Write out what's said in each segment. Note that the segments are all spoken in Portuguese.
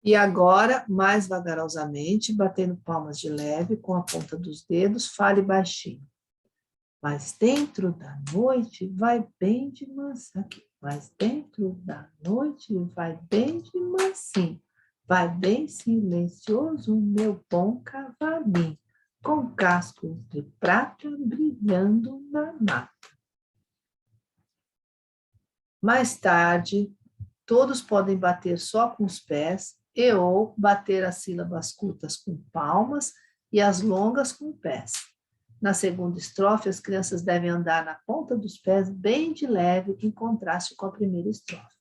E agora, mais vagarosamente, batendo palmas de leve com a ponta dos dedos, fale baixinho. Mas dentro da noite vai bem de mansinho. Aqui. Mas dentro da noite vai bem de mansinho. Vai bem silencioso, meu bom cavalinho, com casco de prata brilhando na mata. Mais tarde, todos podem bater só com os pés e ou bater as sílabas curtas com palmas e as longas com pés. Na segunda estrofe, as crianças devem andar na ponta dos pés bem de leve, em contraste com a primeira estrofe.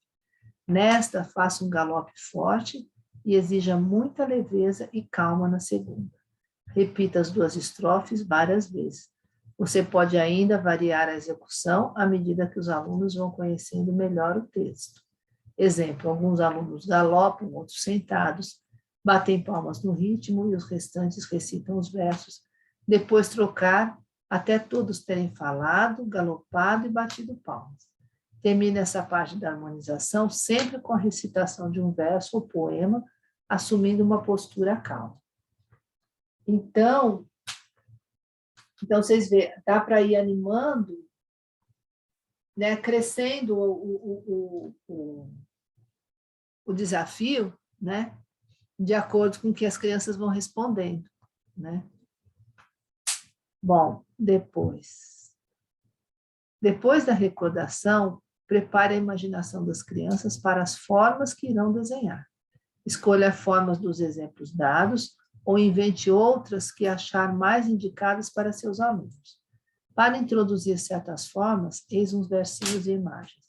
Nesta, faça um galope forte e exija muita leveza e calma na segunda. Repita as duas estrofes várias vezes. Você pode ainda variar a execução à medida que os alunos vão conhecendo melhor o texto. Exemplo, alguns alunos galopam, outros sentados, batem palmas no ritmo e os restantes recitam os versos. Depois trocar até todos terem falado, galopado e batido palmas. Termine essa parte da harmonização sempre com a recitação de um verso ou poema, assumindo uma postura calma. Então vocês veem, dá para ir animando, né, crescendo o desafio, né, de acordo com o que as crianças vão respondendo, né? Bom, depois da recordação, prepare a imaginação das crianças para as formas que irão desenhar. Escolha formas dos exemplos dados ou invente outras que achar mais indicadas para seus alunos. Para introduzir certas formas, eis uns versinhos e imagens.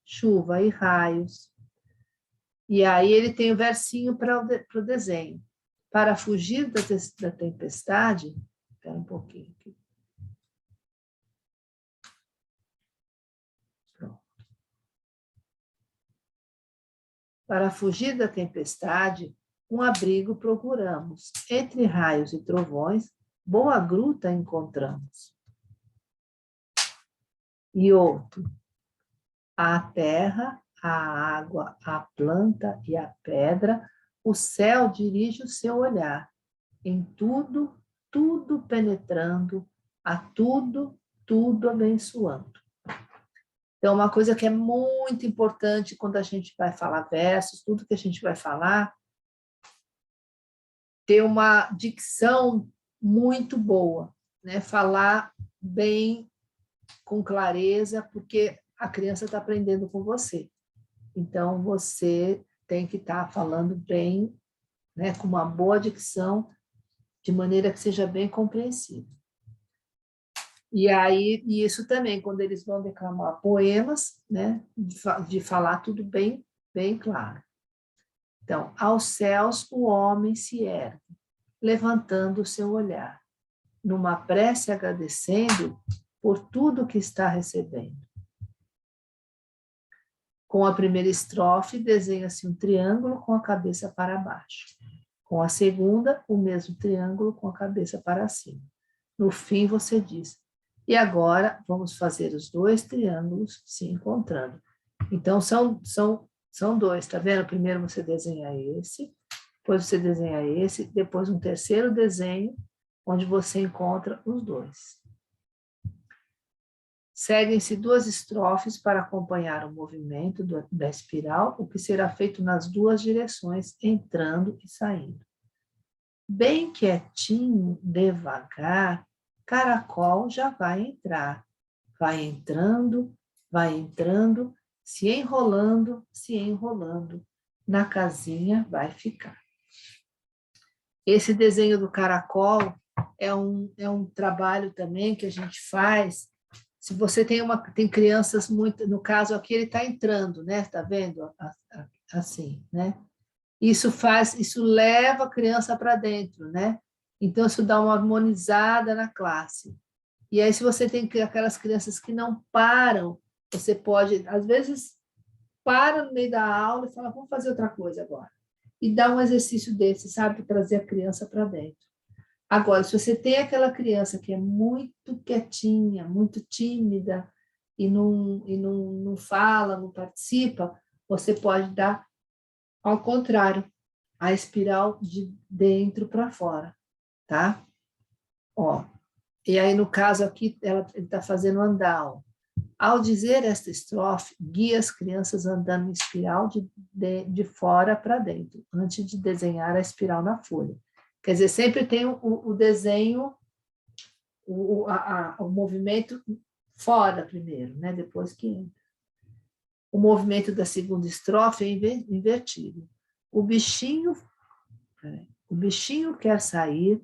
Chuva e raios. E aí ele tem o versinho para o desenho. Para fugir da tempestade, espera um pouquinho aqui. Pronto. Para fugir da tempestade, um abrigo procuramos. Entre raios e trovões, boa gruta encontramos. E outro. A terra, a água, a planta e a pedra, o céu dirige o seu olhar. Em tudo, tudo penetrando, a tudo, tudo abençoando. Então, uma coisa que é muito importante quando a gente vai falar versos, tudo que a gente vai falar, ter uma dicção muito boa, né? Falar bem, com clareza, porque a criança está aprendendo com você. Então, você tem que estar falando bem, né, com uma boa dicção, de maneira que seja bem compreensível. E aí, isso também, quando eles vão declamar poemas, né, de falar tudo bem, bem claro. Então, aos céus o homem se ergue, levantando o seu olhar, numa prece agradecendo por tudo que está recebendo. Com a primeira estrofe, desenha-se um triângulo com a cabeça para baixo. Com a segunda, o mesmo triângulo com a cabeça para cima. No fim, você diz, e agora vamos fazer os dois triângulos se encontrando. Então, são dois, tá vendo? Primeiro você desenha esse, depois você desenha esse, depois um terceiro desenho, onde você encontra os dois. Seguem-se duas estrofes para acompanhar o movimento da espiral, o que será feito nas duas direções, entrando e saindo. Bem quietinho, devagar, caracol já vai entrar. Vai entrando, se enrolando, na casinha vai ficar. Esse desenho do caracol é um trabalho também que a gente faz. Se você tem crianças muito, no caso aqui ele está entrando, né? Está vendo? Assim, né? Isso leva a criança para dentro, né? Então isso dá uma harmonizada na classe. E aí se você tem aquelas crianças que não param, você pode, às vezes, para no meio da aula e fala, vamos fazer outra coisa agora. E dá um exercício desse, sabe? Trazer a criança para dentro. Agora, se você tem aquela criança que é muito quietinha, muito tímida e não fala, não participa, você pode dar ao contrário. a espiral de dentro para fora, tá? Ó, e aí, no caso aqui, ele está fazendo andal. Ao dizer esta estrofe, guia as crianças andando em espiral de fora para dentro, antes de desenhar a espiral na folha. Quer dizer, sempre tem o desenho, o movimento fora primeiro, né? Depois que entra. O movimento da segunda estrofe é invertido. O bichinho quer sair,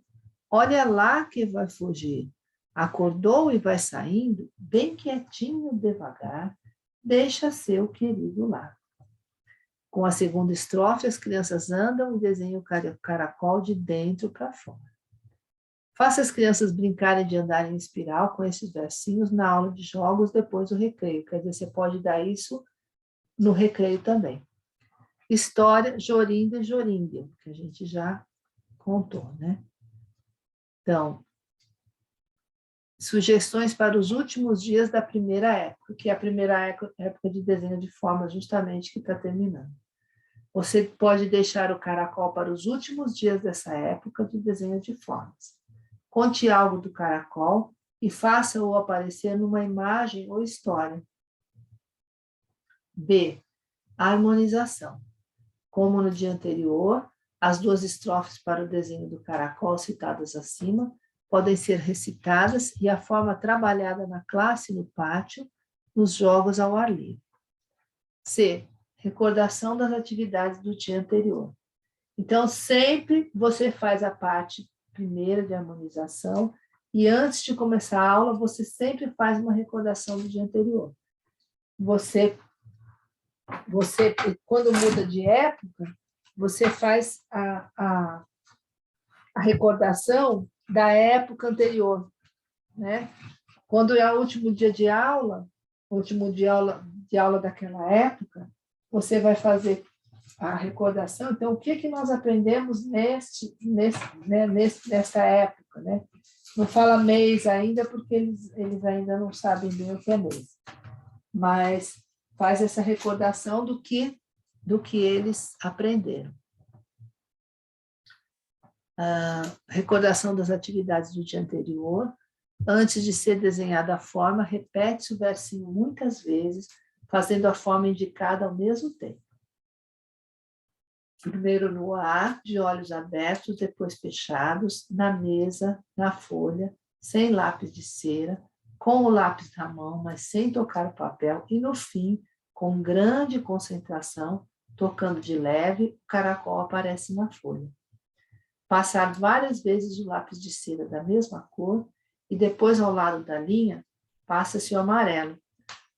olha lá que vai fugir. Acordou e vai saindo, bem quietinho, devagar, deixa seu querido lá. Com a segunda estrofe, as crianças andam e desenham o caracol de dentro para fora. Faça as crianças brincarem de andar em espiral com esses versinhos na aula de jogos depois do recreio. Quer dizer, você pode dar isso no recreio também. História Jorinda e Jorinda, que a gente já contou, né? Então, sugestões para os últimos dias da primeira época, que é a primeira época de desenho de formas justamente que está terminando. Você pode deixar o caracol para os últimos dias dessa época de desenho de formas. Conte algo do caracol e faça-o aparecer numa imagem ou história. B. A harmonização. Como no dia anterior, as duas estrofes para o desenho do caracol citadas acima podem ser recitadas e a forma trabalhada na classe e no pátio, nos jogos ao ar livre. C. Recordação das atividades do dia anterior. Então, sempre você faz a parte primeira de harmonização e antes de começar a aula, você sempre faz uma recordação do dia anterior. Você quando muda de época, você faz a recordação da época anterior, né? Quando é o último dia de aula, daquela época, você vai fazer a recordação. Então, o que nós aprendemos nessa época, né? Não fala mês ainda, porque eles ainda não sabem bem o que é mês. Mas faz essa recordação do que eles aprenderam. Recordação das atividades do dia anterior. Antes de ser desenhada a forma, repete o versinho muitas vezes, fazendo a forma indicada ao mesmo tempo. Primeiro no ar, de olhos abertos, depois fechados, na mesa, na folha, sem lápis de cera, com o lápis na mão, mas sem tocar o papel, e no fim, com grande concentração, tocando de leve, o caracol aparece na folha. Passar várias vezes o lápis de cera da mesma cor e depois ao lado da linha passa-se o amarelo.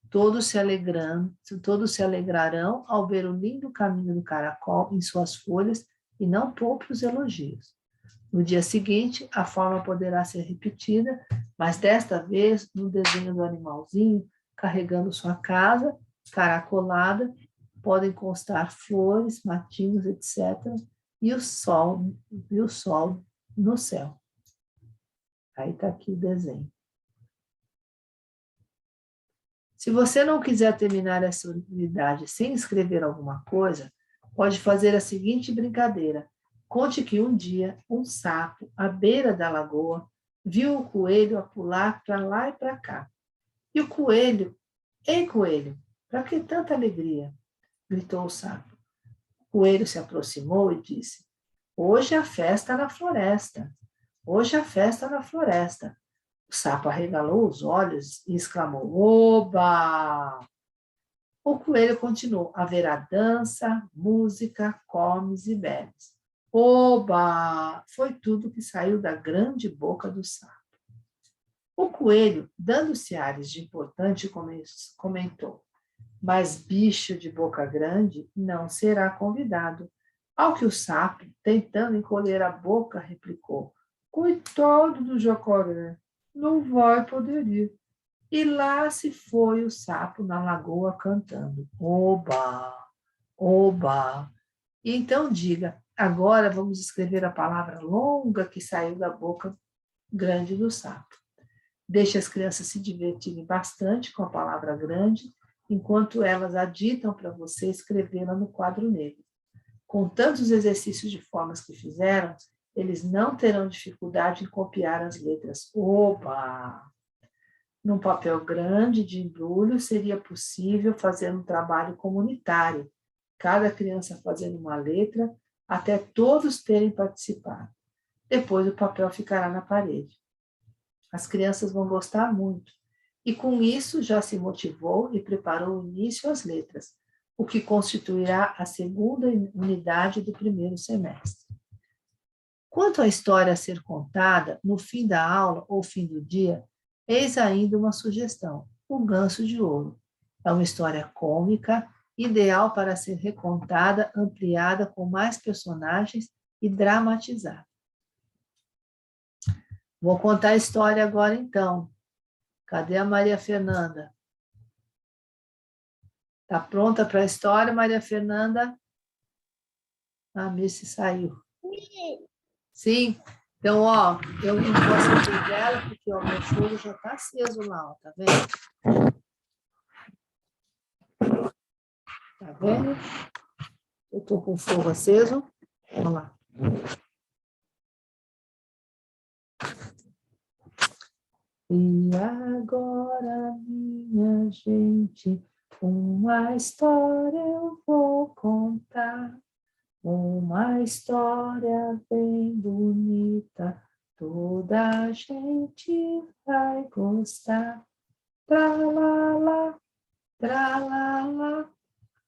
Todos se alegrarão ao ver o lindo caminho do caracol em suas folhas e não poupe os elogios. No dia seguinte, a forma poderá ser repetida, mas desta vez no desenho do animalzinho carregando sua casa, caracolada, podem constar flores, matinhos, etc., e o sol no céu. Aí está aqui o desenho. Se você não quiser terminar essa unidade sem escrever alguma coisa, pode fazer a seguinte brincadeira. Conte que um dia um sapo, à beira da lagoa, viu o coelho a pular para lá e para cá. E o coelho, ei coelho, para que tanta alegria? Gritou o sapo. O coelho se aproximou e disse, hoje a festa na floresta. Hoje a festa na floresta. O sapo arregalou os olhos e exclamou, oba! O coelho continuou, haverá dança, música, comes e bebes. Oba! Foi tudo que saiu da grande boca do sapo. O coelho, dando-se ares de importante, comentou, mas bicho de boca grande não será convidado. Ao que o sapo, tentando encolher a boca, replicou, coitado do jacaré, não vai poder ir. E lá se foi o sapo na lagoa cantando, oba, oba. E então diga, agora vamos escrever a palavra longa que saiu da boca grande do sapo. Deixe as crianças se divertirem bastante com a palavra grande, enquanto elas aditam para você escrevê-la no quadro negro. Com tantos exercícios de formas que fizeram, eles não terão dificuldade em copiar as letras. Opa! Num papel grande de embrulho, seria possível fazer um trabalho comunitário, cada criança fazendo uma letra, até todos terem participado. Depois o papel ficará na parede. As crianças vão gostar muito. E com isso já se motivou e preparou o início às letras, o que constituirá a segunda unidade do primeiro semestre. Quanto à história a ser contada, no fim da aula ou fim do dia, eis ainda uma sugestão: O Ganso de Ouro. É uma história cômica, ideal para ser recontada, ampliada com mais personagens e dramatizada. Vou contar a história agora, então. Cadê a Maria Fernanda? Está pronta para a história, Maria Fernanda? A Missy saiu. Sim. Então, ó, eu não posso abrir dela, porque o meu fogo já está aceso lá, ó, tá vendo? Tá vendo? Eu estou com o fogo aceso. Vamos lá. E agora, minha gente, uma história eu vou contar. Uma história bem bonita, toda a gente vai gostar. Tralala, tralala,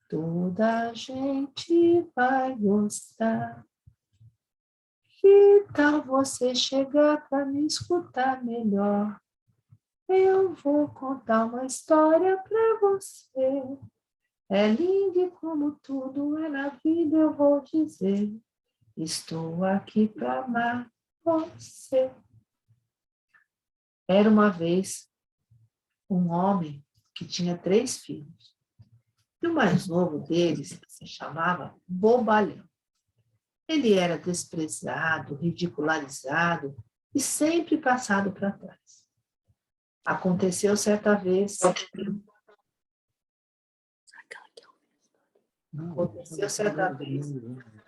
toda a gente vai gostar. Que tal você chegar para me escutar melhor? Eu vou contar uma história para você. É lindo como tudo é na vida, eu vou dizer. Estou aqui para amar você. Era uma vez um homem que tinha 3 filhos. E o mais novo deles se chamava Bobalhão. Ele era desprezado, ridicularizado e sempre passado para trás. Aconteceu certa vez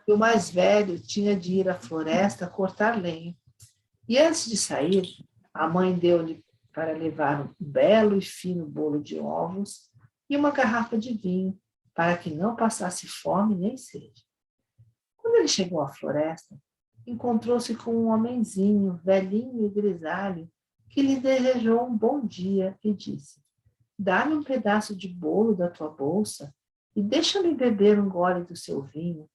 que o mais velho tinha de ir à floresta cortar lenha. E antes de sair, a mãe deu-lhe para levar um belo e fino bolo de ovos e uma garrafa de vinho, para que não passasse fome nem sede. Quando ele chegou à floresta, encontrou-se com um homenzinho, velhinho e grisalho, que lhe desejou um bom dia e disse: Dá-me um pedaço de bolo da tua bolsa e deixa-me beber um gole do seu vinho.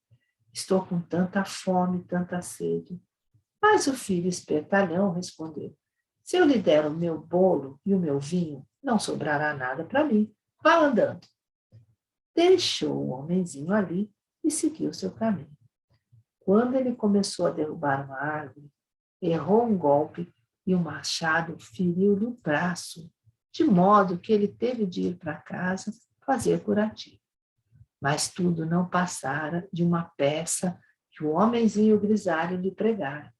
Estou com tanta fome, tanta sede. Mas o filho espertalhão respondeu: Se eu lhe der o meu bolo e o meu vinho, não sobrará nada para mim. Vá andando. Deixou o homenzinho ali e seguiu seu caminho. Quando ele começou a derrubar uma árvore, errou um golpe e o machado feriu-lhe o braço, de modo que ele teve de ir para casa fazer curativo. Mas tudo não passara de uma peça que o homenzinho grisalho lhe pregara.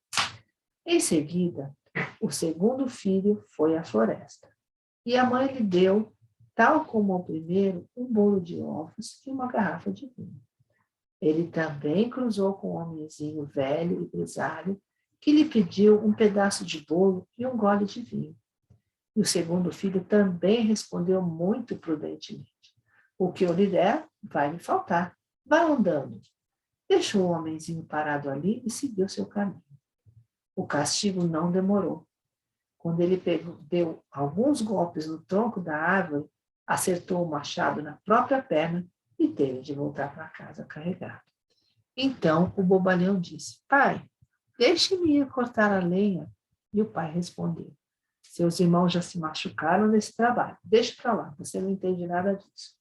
Em seguida, o segundo filho foi à floresta, e a mãe lhe deu, tal como ao primeiro, um bolo de ovos e uma garrafa de vinho. Ele também cruzou com um homenzinho velho e grisalho, que lhe pediu um pedaço de bolo e um gole de vinho. E o segundo filho também respondeu muito prudentemente: O que eu lhe der, vai lhe faltar. Vá andando. Deixou o homenzinho parado ali e seguiu seu caminho. O castigo não demorou. Quando ele deu alguns golpes no tronco da árvore, acertou o machado na própria perna e teve de voltar para casa carregado. Então o bobalhão disse: Pai, deixe-me ir cortar a lenha. E o pai respondeu: Seus irmãos já se machucaram nesse trabalho. Deixe para lá, você não entende nada disso.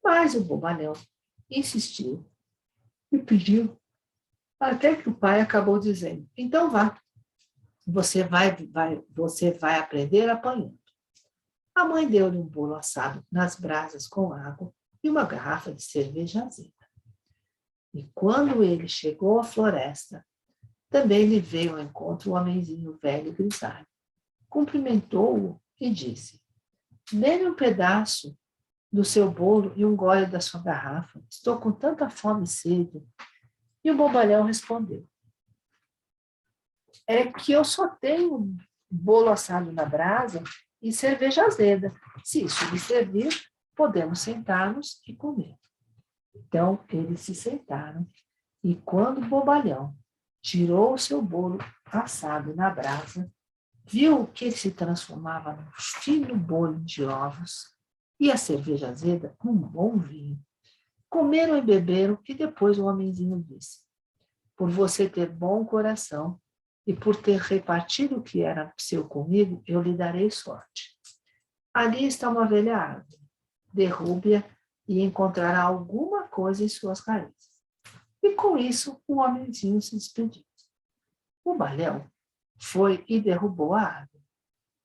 Mas o bobalhão insistiu e pediu, até que o pai acabou dizendo: Então vá, você vai aprender apanhando. A mãe deu-lhe um bolo assado nas brasas com água e uma garrafa de cerveja azeda. E quando ele chegou à floresta, também lhe veio ao encontro o homenzinho velho e grisalho. Cumprimentou-o e disse: Dê-me um pedaço do seu bolo e um gole da sua garrafa. Estou com tanta fome e sede. E o bobalhão respondeu: é que eu só tenho bolo assado na brasa e cerveja azeda. Se isso lhe servir, podemos sentar-nos e comer. Então, eles se sentaram, e quando o bobalhão tirou o seu bolo assado na brasa, viu que ele se transformava num fino bolo de ovos e a cerveja azeda num bom vinho. Comeram e beberam, e depois o homenzinho disse: por você ter bom coração e por ter repartido o que era seu comigo, eu lhe darei sorte. Ali está uma velha árvore. Derrube-a e encontrará alguma coisa em suas raízes. E com isso, o homenzinho se despediu. O balhão foi e derrubou a árvore.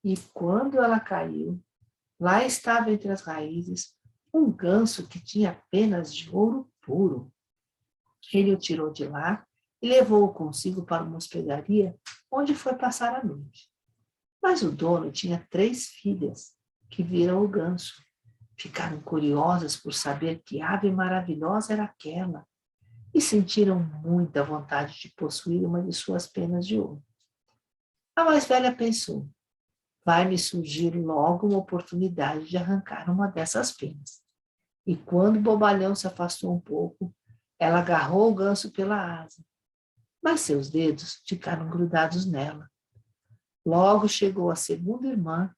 E quando ela caiu, lá estava entre as raízes um ganso que tinha penas de ouro puro. Ele o tirou de lá e levou-o consigo para uma hospedaria, onde foi passar a noite. Mas o dono tinha 3 filhas, que viram o ganso. Ficaram curiosas por saber que ave maravilhosa era aquela e sentiram muita vontade de possuir uma de suas penas de ouro. A mais velha pensou: vai-me surgir logo uma oportunidade de arrancar uma dessas penas. E quando o bobalhão se afastou um pouco, ela agarrou o ganso pela asa, mas seus dedos ficaram grudados nela. Logo chegou a segunda irmã,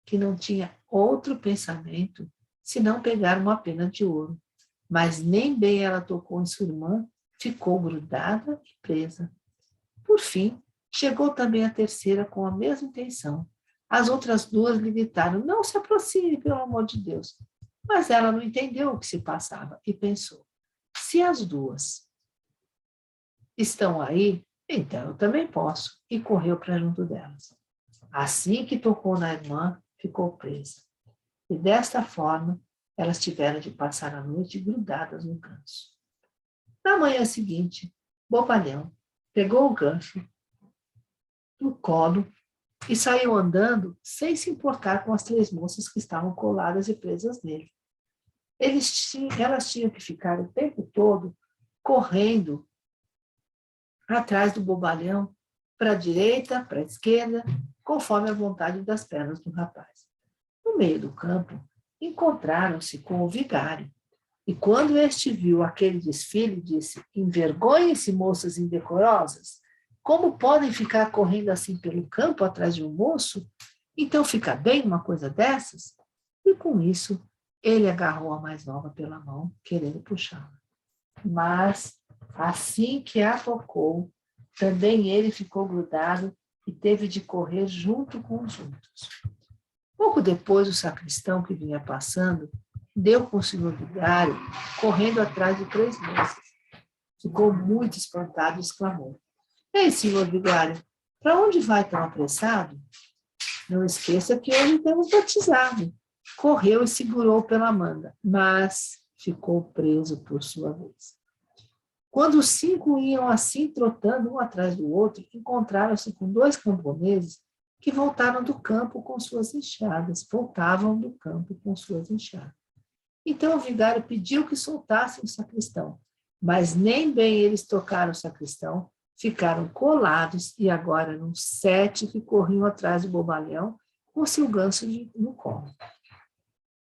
que não tinha outro pensamento senão pegar uma pena de ouro. Mas nem bem ela tocou em sua irmã, ficou grudada e presa. Por fim, chegou também a terceira com a mesma intenção. As outras 2 lhe gritaram: não se aproxime, pelo amor de Deus. Mas ela não entendeu o que se passava e pensou: se as 2 estão aí, então eu também posso. E correu para junto delas. Assim que tocou na irmã, ficou presa. E desta forma, elas tiveram de passar a noite grudadas no ganso. Na manhã seguinte, Bobalhão pegou o ganso no colo e saiu andando sem se importar com as 3 moças que estavam coladas e presas nele. Elas tinham que ficar o tempo todo correndo atrás do bobalhão, para a direita, para a esquerda, conforme a vontade das pernas do rapaz. No meio do campo, encontraram-se com o vigário, e quando este viu aquele desfile, disse: envergonhem-se, moças indecorosas, como podem ficar correndo assim pelo campo atrás de um moço? Então fica bem uma coisa dessas? E com isso, ele agarrou a mais nova pela mão, querendo puxá-la. Mas, assim que a tocou, também ele ficou grudado e teve de correr junto com os outros. Pouco depois, o sacristão que vinha passando deu com o senhor vigário, correndo atrás de 3 moças. Ficou muito espantado e exclamou: ei, senhor vigário, para onde vai tão apressado? Não esqueça que hoje temos batizado. Correu e segurou pela manga, mas ficou preso por sua vez. Quando os 5 iam assim, trotando um atrás do outro, encontraram-se com 2 camponeses que voltavam do campo com suas enxadas. Então o vigário pediu que soltassem o sacristão, mas nem bem eles tocaram o sacristão, ficaram colados e agora eram 7 que corriam atrás do bobalhão com seu ganso no colo.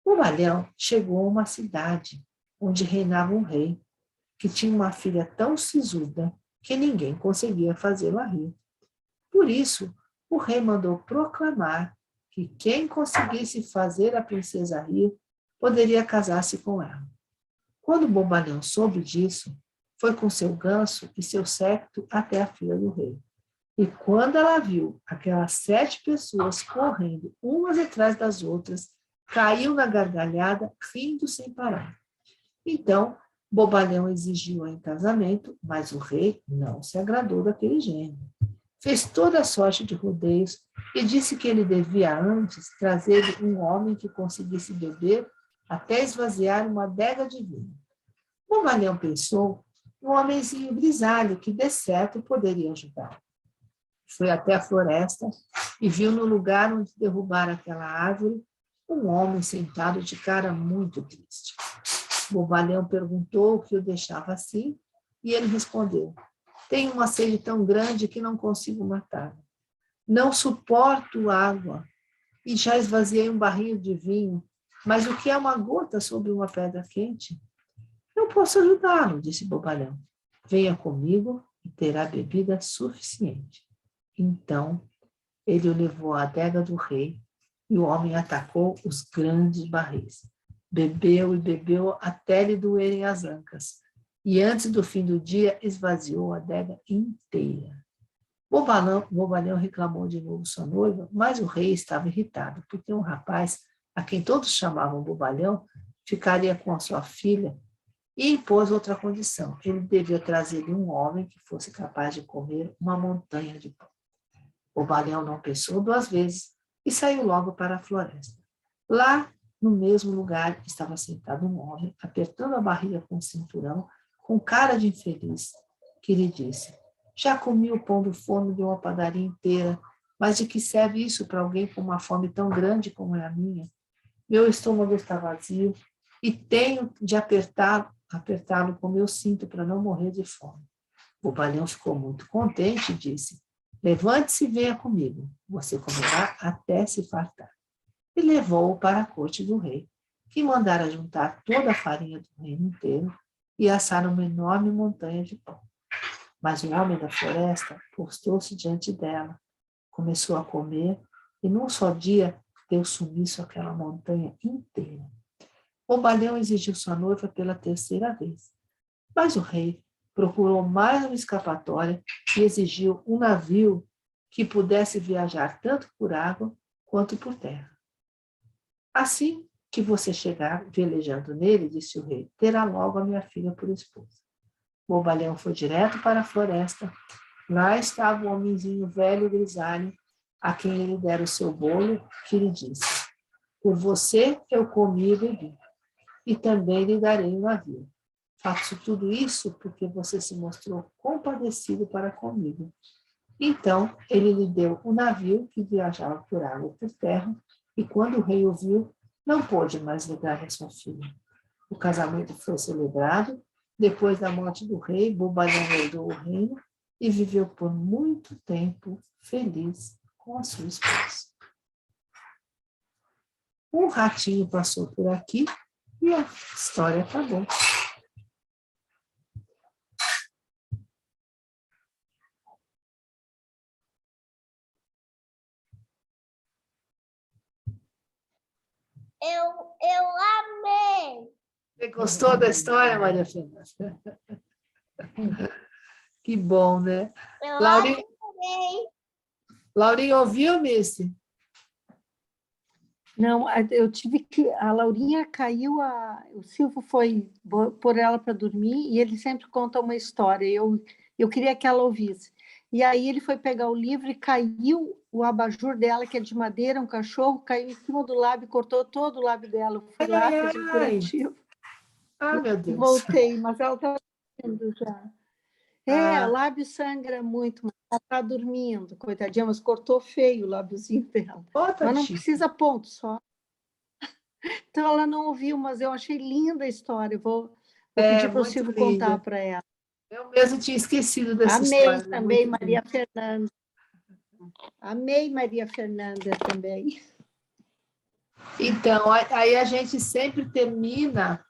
O bobalhão chegou a uma cidade onde reinava um rei, que tinha uma filha tão sisuda que ninguém conseguia fazê-la rir. Por isso, o rei mandou proclamar que quem conseguisse fazer a princesa rir poderia casar-se com ela. Quando o bobalhão soube disso, foi com seu ganso e seu séquito até a filha do rei. E quando ela viu aquelas 7 pessoas correndo umas atrás das outras, caiu na gargalhada, rindo sem parar. Então, Bobalhão exigiu-a em casamento, mas o rei não se agradou daquele gênio. Fez toda a sorte de rodeios e disse que ele devia antes trazer um homem que conseguisse beber até esvaziar uma adega de vinho. Bobalhão pensou um homenzinho grisalho que, de certo, poderia ajudá-lo. Foi até a floresta e viu no lugar onde derrubara aquela árvore um homem sentado de cara muito triste. Bobalhão perguntou o que o deixava assim, E ele respondeu: tenho uma sede tão grande que não consigo matá-la. Não suporto água e já esvaziei um barril de vinho, mas o que é uma gota sobre uma pedra quente? Eu posso ajudá-lo, disse Bobalhão. Venha comigo e terá bebida suficiente. Então, ele o levou à adega do rei e o homem atacou os grandes barris. Bebeu e bebeu até lhe doerem as ancas. E antes do fim do dia, esvaziou a adega inteira. Bobalhão reclamou de novo sua noiva, mas o rei estava irritado, porque um rapaz, a quem todos chamavam Bobalhão, ficaria com a sua filha e impôs outra condição. Ele devia trazer-lhe um homem que fosse capaz de comer uma montanha de pão. Bobalhão não pensou duas vezes e saiu logo para a floresta. Lá, no mesmo lugar, estava sentado um homem, apertando a barriga com o cinturão, com cara de infeliz, que lhe disse: já comi o pão do forno de uma padaria inteira, mas de que serve isso para alguém com uma fome tão grande como é a minha? Meu estômago está vazio e tenho de apertá-lo com meu cinto para não morrer de fome. O Bobalhão ficou muito contente e disse: levante-se e venha comigo, você comerá até se fartar. E levou-o para a corte do rei, que mandara juntar toda a farinha do reino inteiro e assar uma enorme montanha de pão. Mas o homem da floresta postou-se diante dela, começou a comer e num só dia deu sumiço àquela montanha inteira. O Bobalhão exigiu sua noiva pela terceira vez, mas o rei procurou mais uma escapatória e exigiu um navio que pudesse viajar tanto por água quanto por terra. Assim que você chegar velejando nele, disse o rei, terá logo a minha filha por esposa. O Bobalhão foi direto para a floresta. Lá estava o homenzinho velho e grisalho, a quem ele dera o seu bolo, que lhe disse: por você eu comi e bebi, e também lhe darei um navio. Faço tudo isso porque você se mostrou compadecido para comigo. Então, ele lhe deu o navio que viajava por água e por terra, e quando o rei o viu, não pôde mais negar a sua filha. O casamento foi celebrado. Depois da morte do rei, Bobalhão herdou o reino e viveu por muito tempo feliz com a sua esposa. Um ratinho passou por aqui e a história acabou. Eu amei. Você gostou da história, Maria Fernanda? Que bom, né? Eu Laurinha, amei. Laurinha ouviu, Missy? Não, eu tive que. A Laurinha caiu, o Silvio foi pôr ela para dormir e ele sempre conta uma história. Eu queria que ela ouvisse. E aí ele foi pegar o livro e caiu o abajur dela, que é de madeira, um cachorro, caiu em cima do lábio, cortou todo o lábio dela. Eu fui lá, fiz um curativo. Ah, meu Deus. Voltei, mas ela está dormindo já. Ah. O lábio sangra muito, mas ela está dormindo, coitadinha, mas cortou feio o lábiozinho dela. Mas não precisa ponto, só. Então, ela não ouviu, mas eu achei linda a história. Vou pedir para o Silvio contar para ela. Eu mesmo tinha esquecido dessa Amei história. Amei também, Maria Fernanda. Amei Maria Fernanda também. Então, aí a gente sempre termina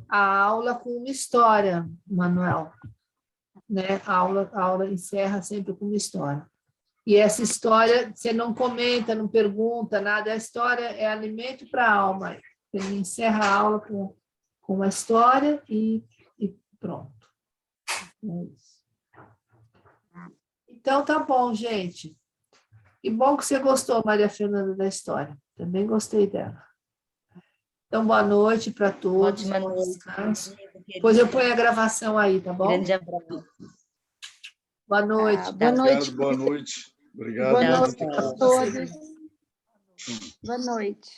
a aula com uma história, Manuel. Né? A aula encerra sempre com uma história. E essa história, você não comenta, não pergunta nada, a história é alimento para a alma. Ele encerra a aula com uma história e pronto. É isso. Então, tá bom, gente. Que bom que você gostou, Maria Fernanda, da história. Também gostei dela. Então, boa noite para todos. Ótima bom noite. descanso. Depois eu ponho a gravação aí, tá bom? Grande abraço. Boa noite. Boa noite. Boa noite. Obrigado. Boa noite a todos. Boa noite.